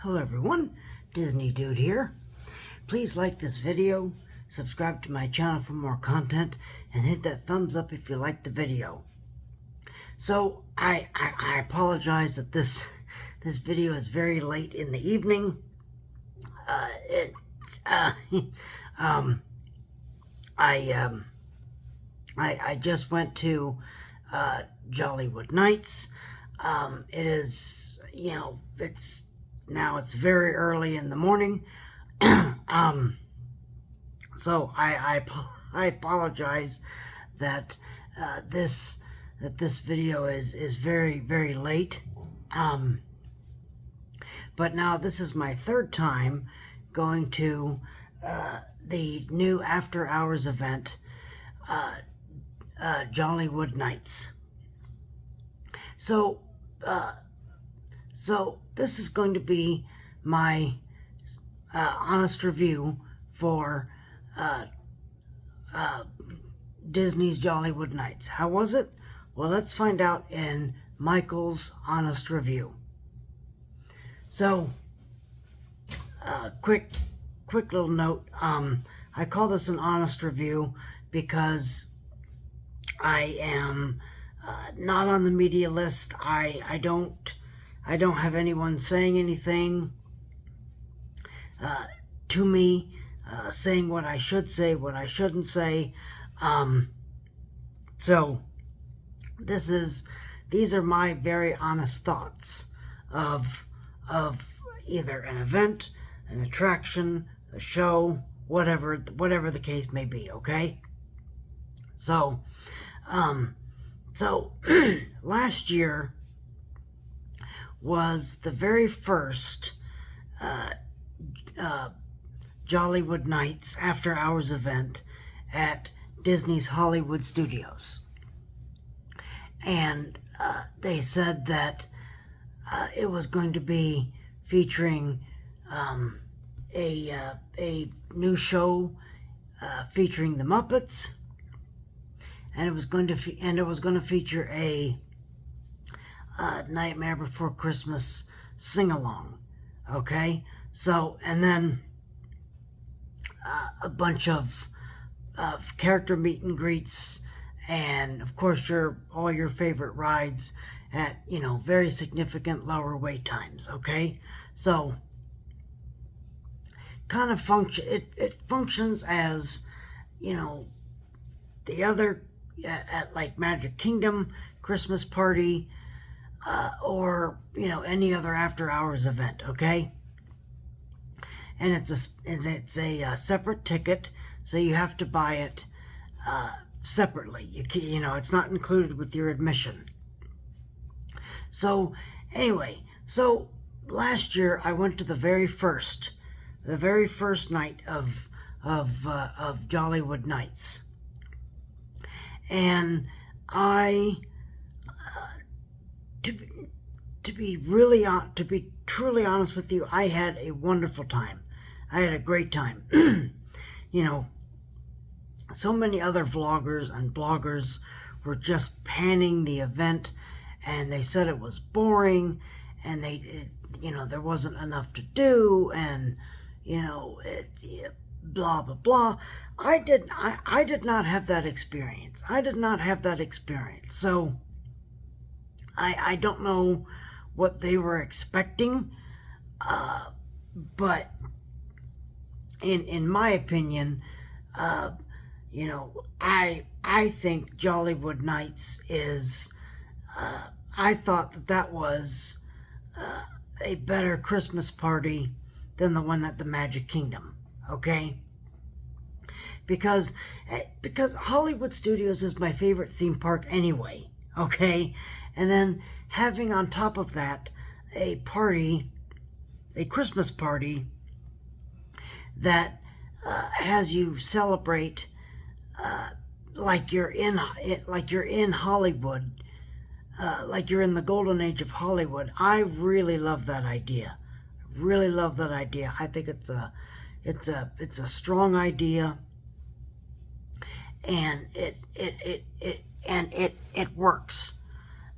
Hello everyone, Disney Dude here. Please like this video, subscribe to my channel for more content, and hit that thumbs up if you like the video. So, I apologize that this video is very late in the evening. I just went to Jollywood Nights. It is, it's very early in the morning. So I apologize that this video is very late. But now this is my third time going to the new after hours event, Jollywood Nights. So this is going to be my honest review for Disney's Jollywood Nights. How was it? Well, let's find out in Michael's honest review. So, quick little note. I call this an honest review because I am not on the media list. I don't have anyone saying anything to me, saying what I should say, what I shouldn't say. So these are my very honest thoughts of either an event, an attraction, a show, whatever the case may be. Okay. So last year was the very first Jollywood Nights After Hours event at Disney's Hollywood Studios. And they said that it was going to be featuring a new show featuring the Muppets, and it was going to feature a Nightmare Before Christmas sing-along. Okay, so, and then a bunch of character meet and greets, and of course all your favorite rides at very significant lower wait times. Okay, so kind of it functions as the other at like Magic Kingdom Christmas Party, or any other after hours event. Okay, and it's a separate ticket, so you have to buy it separately. It's not included with your admission. So anyway, so last year I went to the very first night of Jollywood Nights, and to be truly honest with you, I had a wonderful time. I had a great time. So many other vloggers and bloggers were just panning the event, and they said it was boring, and there wasn't enough to do, and blah blah blah. I did not have that experience. So I don't know what they were expecting, but in my opinion, I think Jollywood Nights is, I thought that was a better Christmas party than the one at the Magic Kingdom. Okay, because Hollywood Studios is my favorite theme park anyway. Okay, and then having on top of that a Christmas party that has you celebrate like you're in Hollywood, like you're in the golden age of Hollywood. I really love that idea. I think it's a strong idea, and it works.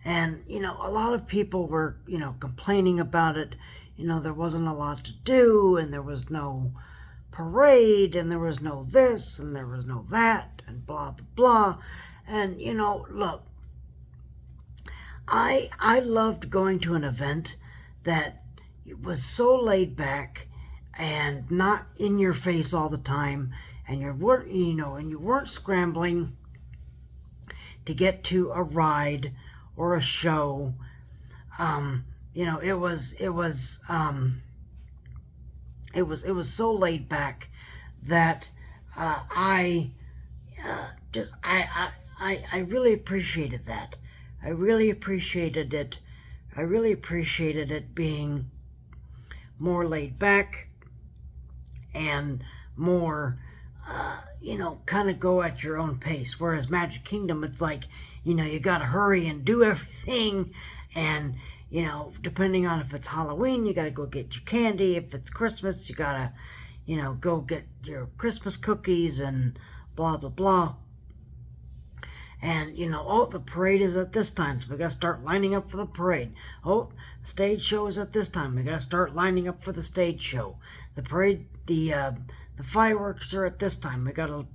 And a lot of people were complaining about it there wasn't a lot to do, and there was no parade, and there was no this, and there was no that, and blah, blah, blah. And, look, I loved going to an event that was so laid back and not in your face all the time, and you weren't scrambling to get to a ride or a show. It was so laid back that I really appreciated that. I really appreciated it. I really appreciated it being more laid back and more, kind of go at your own pace. Whereas Magic Kingdom, it's like, you gotta hurry and do everything. And, depending on if it's Halloween, you gotta go get your candy. If it's Christmas, you gotta, go get your Christmas cookies and blah, blah, blah. And, the parade is at this time, so we gotta start lining up for the parade. Oh, the stage show is at this time, we gotta start lining up for the stage show. The parade, the fireworks are at this time, we gotta,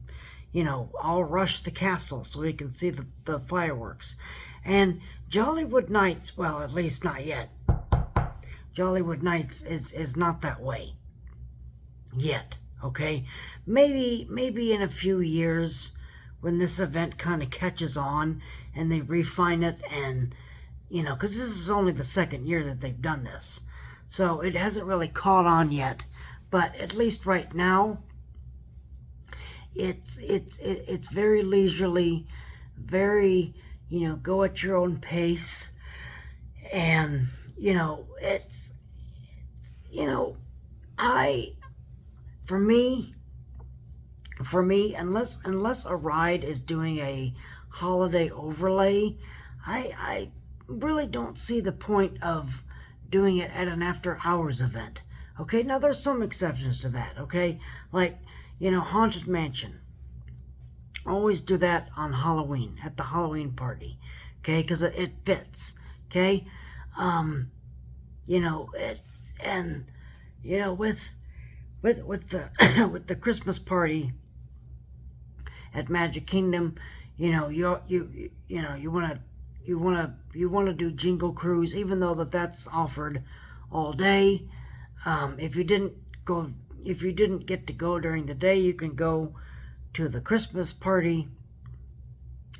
all rush the castle so we can see the fireworks. And Jollywood Nights, well, at least not yet. Jollywood Nights is not that way. Yet, okay? Maybe in a few years, when this event kind of catches on and they refine it, and because this is only the second year that they've done this, so it hasn't really caught on yet. But at least right now, it's very leisurely, very go at your own pace, and For me, unless a ride is doing a holiday overlay, I really don't see the point of doing it at an after hours event. Okay, now there's some exceptions to that, okay? Like, Haunted Mansion. Always do that on Halloween, at the Halloween party, okay? Because it fits, okay? With the with the Christmas party at Magic Kingdom, you want to do Jingle Cruise, even though that's offered all day. If you didn't get to go during the day, you can go to the Christmas party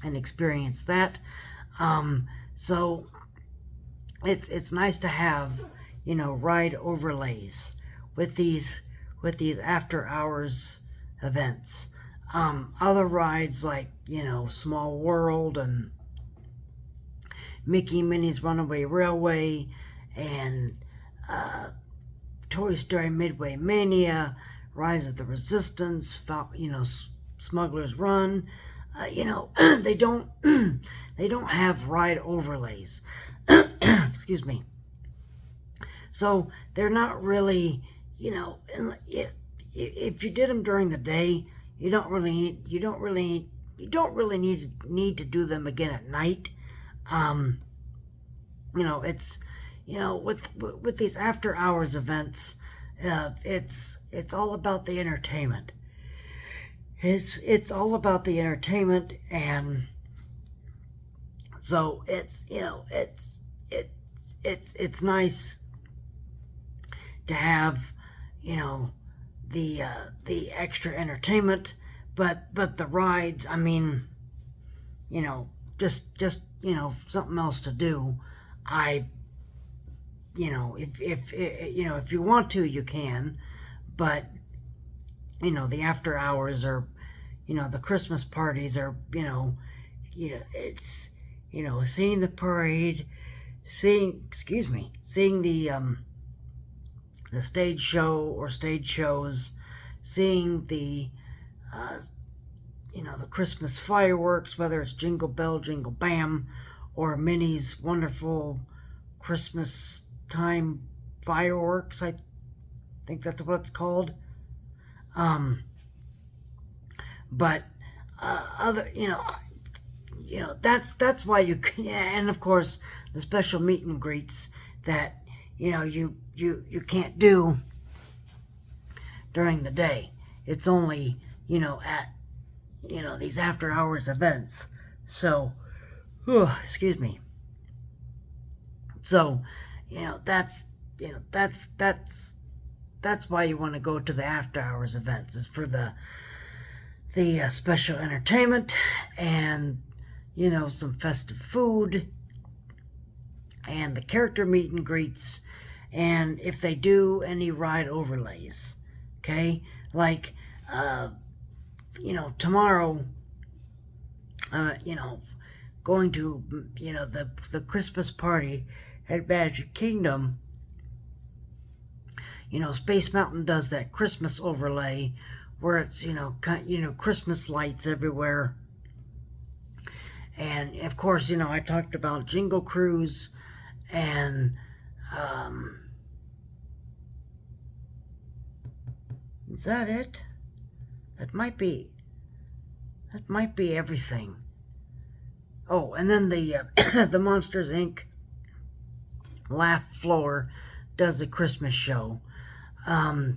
and experience that. So it's nice to have ride overlays with these after hours events. Other rides like Small World and Mickey Minnie's Runaway Railway and Toy Story Midway Mania, Rise of the Resistance, Smuggler's Run. They don't have ride overlays. Excuse me. So they're not really, if you did them during the day, you don't really need to do them again at night. It's with these after hours events, it's all about the entertainment. It's all about the entertainment, and so it's nice to have the extra entertainment, but the rides, I mean, just something else to do. If you want to, you can, but the after hours are, the Christmas parties are, it's seeing the parade, seeing the stage show or stage shows, seeing the the Christmas fireworks, whether it's Jingle Bell, Jingle Bam, or Minnie's wonderful Christmas time fireworks. I think that's what it's called. But that's why you can, and of course the special meet and greets that you can't do during the day. It's only, at, these after hours events. So, excuse me. So, that's why you want to go to the after hours events, is for the special entertainment and, some festive food and the character meet and greets, and if they do any ride overlays. Okay, like tomorrow, going to the Christmas party at Magic Kingdom. Space Mountain does that Christmas overlay where it's Christmas lights everywhere. And of course, I talked about Jingle Cruise and is that it? That might be everything. Oh, and then the the Monsters Inc. Laugh Floor does a Christmas show.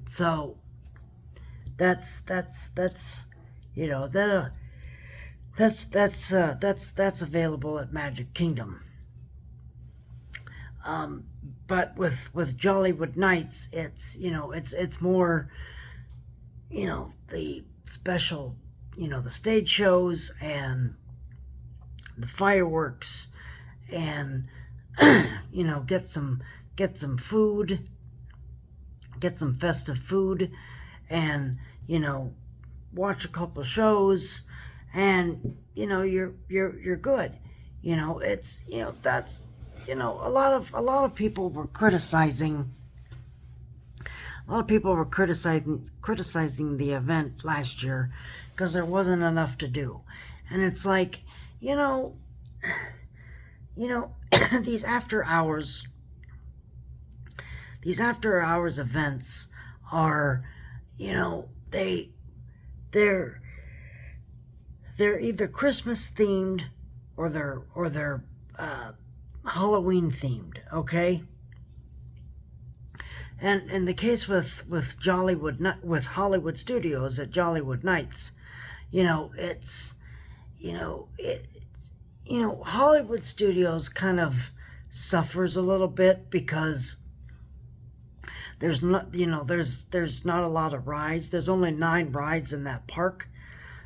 So that's available at Magic Kingdom. But with Jollywood Nights, it's more, the special, the stage shows and the fireworks, and get some food, get some festive food, and watch a couple shows, and you're good. It's that's a lot of people were criticizing. A lot of people were criticizing the event last year because there wasn't enough to do, and it's like these after hours events are they're either Christmas themed or they're Halloween themed, okay? And in the case with Jollywood, with Hollywood Studios at Jollywood Nights, it's Hollywood Studios kind of suffers a little bit because there's not a lot of rides. There's only 9 rides in that park,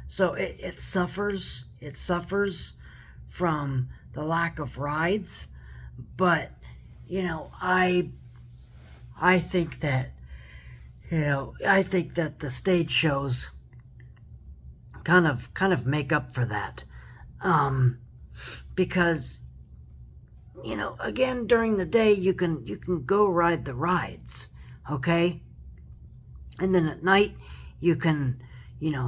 so it suffers from the lack of rides. But I think that the stage shows kind of make up for that, because again, during the day you can go ride the rides, okay, and then at night you can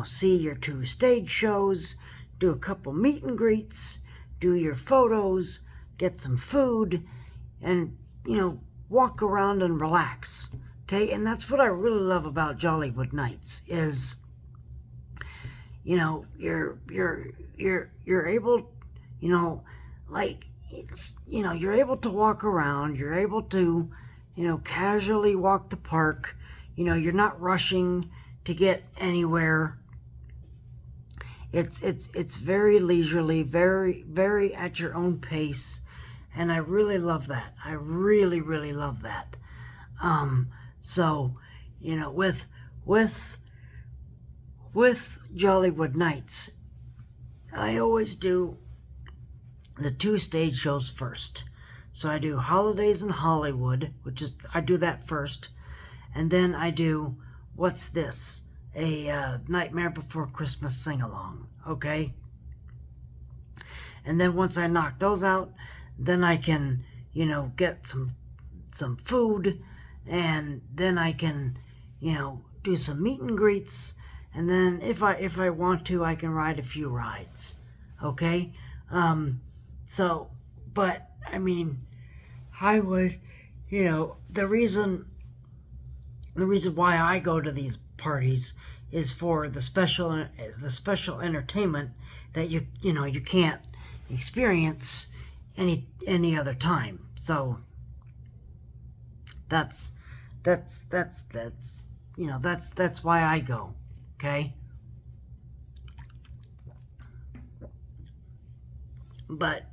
see your 2 stage shows, do a couple meet and greets, do your photos, get some food, and walk around and relax. Okay, and that's what I really love about Jollywood Nights is you're able, like it's you're able to walk around, you're able to casually walk the park, you're not rushing to get anywhere. It's very leisurely, very, very at your own pace, and I really love that. I really, really love that. So, with Jollywood Nights, I always do the 2 stage shows first. So I do Holidays in Hollywood, I do that first, and then I do What's This? A Nightmare Before Christmas sing-along, okay? And then once I knock those out, then I can, get some food, and then I can, do some meet and greets, and then if I want to, I can ride a few rides, okay? So, but I mean, I would, the reason why I go to these parties is for the special entertainment that you can't experience any other time. So That's that's why I go. Okay. But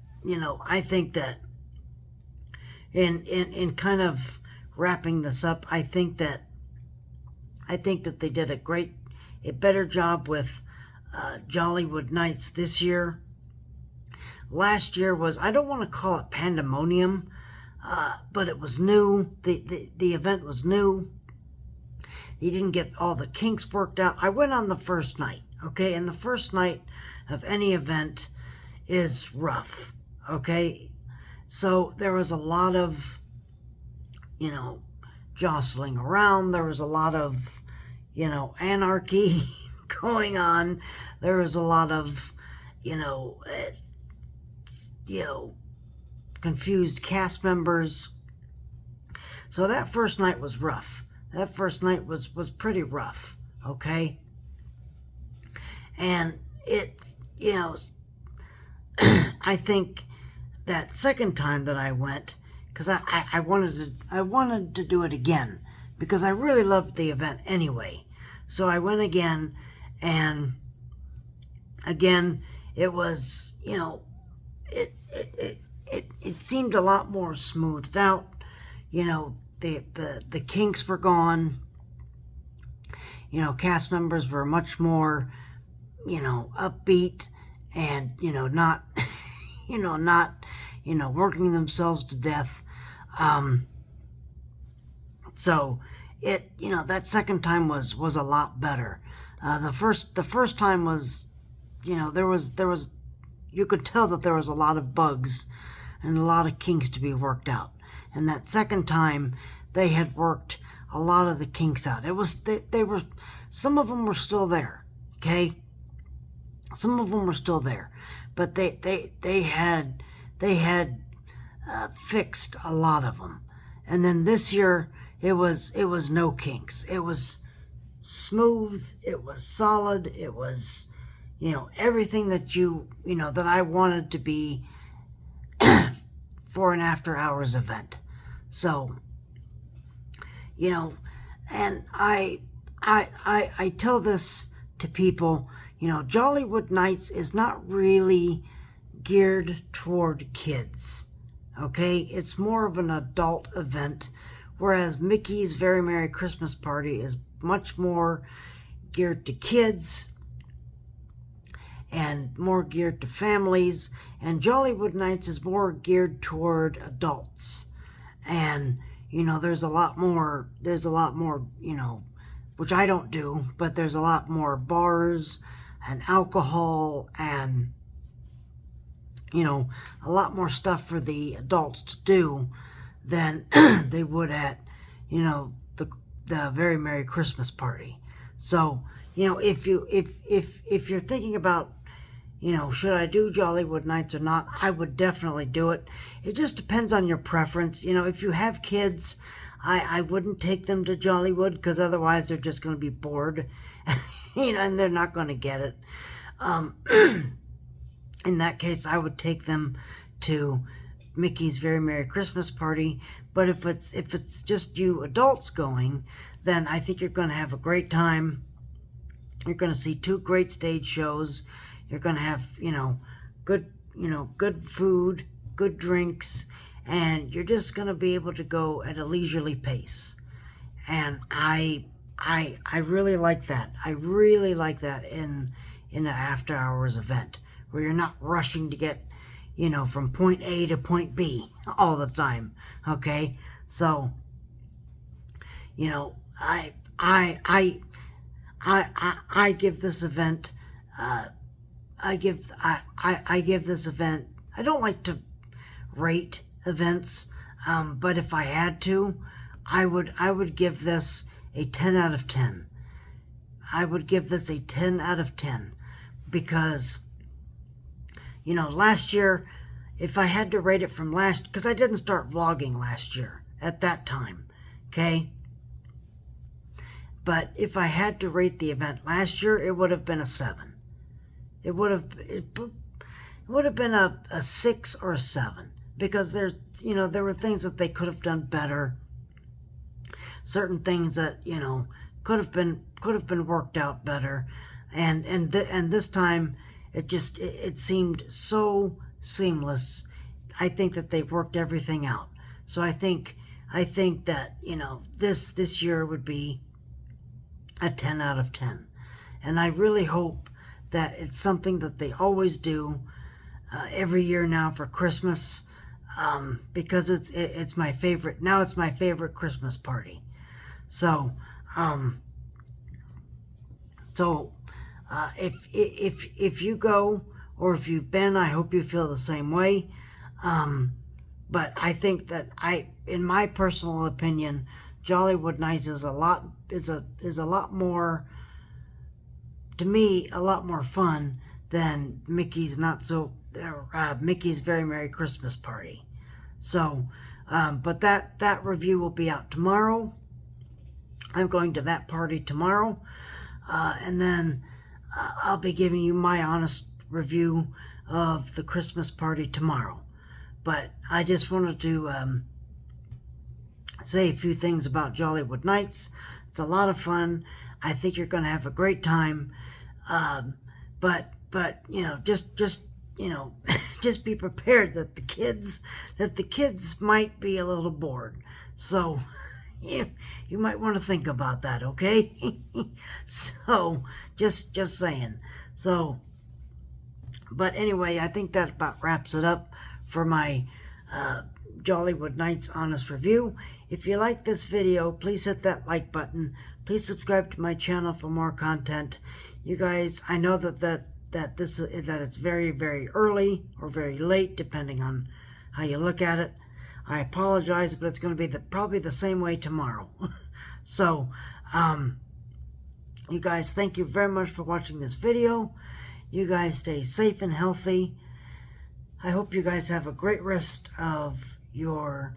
I think that in kind of wrapping this up, I think that they did a better job with Jollywood Nights this year. Last year was, I don't want to call it pandemonium, but it was new. The event was new. He didn't get all the kinks worked out. I went on the first night, okay? And the first night of any event is rough, okay? So there was a lot of, jostling around. There was a lot of, anarchy going on. There was a lot of, confused cast members. So that first night was rough. That first night was pretty rough, okay? And it, I think that second time that I went, because I wanted to do it again, because I really loved the event anyway. So I went again, and again, it was, it seemed a lot more smoothed out. The kinks were gone. Cast members were much more, upbeat and, not, not, working themselves to death. So it, that second time was a lot better. The first time was, there was, you could tell that there was a lot of bugs and a lot of kinks to be worked out. And that second time, they had worked a lot of the kinks out. It was, they were, some of them were still there, okay? Some of them were still there, but they had fixed a lot of them. And then this year, it was no kinks. It was smooth. It was solid. It was, everything that that I wanted to be for an after hours event. So, and I tell this to people, Jollywood Nights is not really geared toward kids, okay? It's more of an adult event, whereas Mickey's Very Merry Christmas Party is much more geared to kids and more geared to families, and Jollywood Nights is more geared toward adults. And there's a lot more, which I don't do, but there's a lot more bars and alcohol and, a lot more stuff for the adults to do than they would at, the Very Merry Christmas Party. So, if you're thinking about, should I do Jollywood Nights or not, I would definitely do it. It just depends on your preference. If you have kids, I wouldn't take them to Jollywood, because otherwise they're just going to be bored, and they're not going to get it. In that case, I would take them to Mickey's Very Merry Christmas Party. But if it's just you adults going, then I think you're going to have a great time. You're going to see 2 great stage shows. You're going to have, good food, good drinks, and you're just going to be able to go at a leisurely pace. And I really like that. I really like that in an after hours event, where you're not rushing to get, from point A to point B all the time. Okay? So, I give this event, I give this event, I don't like to rate events, but if I had to, I would give this a 10 out of 10. I would give this a 10 out of 10, because, last year, if I had to rate it from because I didn't start vlogging last year at that time, okay? But if I had to rate the event last year, it would have been a 7. It would have been a 6 or a 7, because there were things that they could have done better. certain things that, you know, could have been worked out better, and this time it seemed so seamless. I think that they've worked everything out. So I think that, you know, this year would be a 10 out of 10. And I really hope that it's something that they always do every year now for Christmas, because it's my favorite. Now it's my favorite Christmas party. So, if you go, or if you've been, I hope you feel the same way. But I think that in my personal opinion, Jollywood Nights is a lot more, to me, a lot more fun than Mickey's Mickey's Very Merry Christmas Party. So, but that review will be out tomorrow. I'm going to that party tomorrow, and then I'll be giving you my honest review of the Christmas party tomorrow. But I just wanted to say a few things about Jollywood Nights. It's a lot of fun. I think you're going to have a great time. But you know, just you know, just be prepared that the kids might be a little bored. So you might want to think about that, okay? So just saying. So, but anyway, I think that about wraps it up for my Jollywood Nights honest review. If you like this video, please hit that like button. Please subscribe to my channel for more content. You guys, I know that it's very, very early or very late, depending on how you look at it. I apologize, but it's going to be probably the same way tomorrow. So, you guys, thank you very much for watching this video. You guys stay safe and healthy. I hope you guys have a great rest of the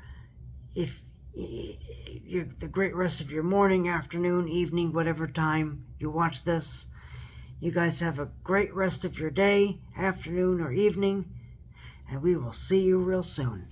great rest of your morning, afternoon, evening, whatever time you watch this. You guys have a great rest of your day, afternoon, or evening, and we will see you real soon.